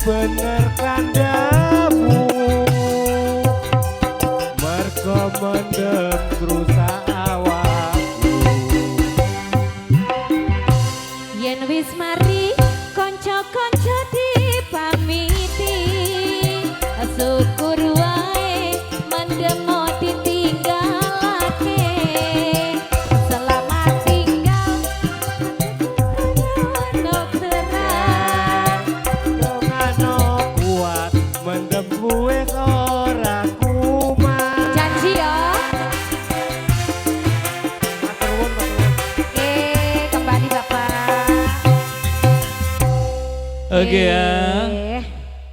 bener kandamu mergo mendem ngrusak awakku yen wis mari kanca-kanca dipamiti syukur wae mendem ditinggalake selamat tinggal mendem wis ora kumat. Janji ya. Matur nuwun. Oke, kembali Bapak. Oke ya.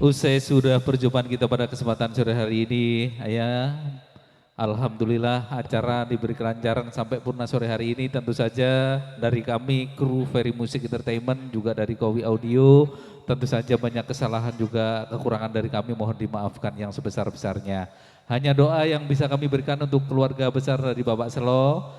Usai sudah perjumpaan kita pada kesempatan sore hari ini, ya. Alhamdulillah acara diberi kelancaran sampai purna sore hari ini. Tentu saja dari kami kru Ferry Music Entertainment juga dari Kowi Audio, tentu saja banyak kesalahan juga kekurangan dari kami, mohon dimaafkan yang sebesar-besarnya. Hanya doa yang bisa kami berikan untuk keluarga besar dari Bapak Selo.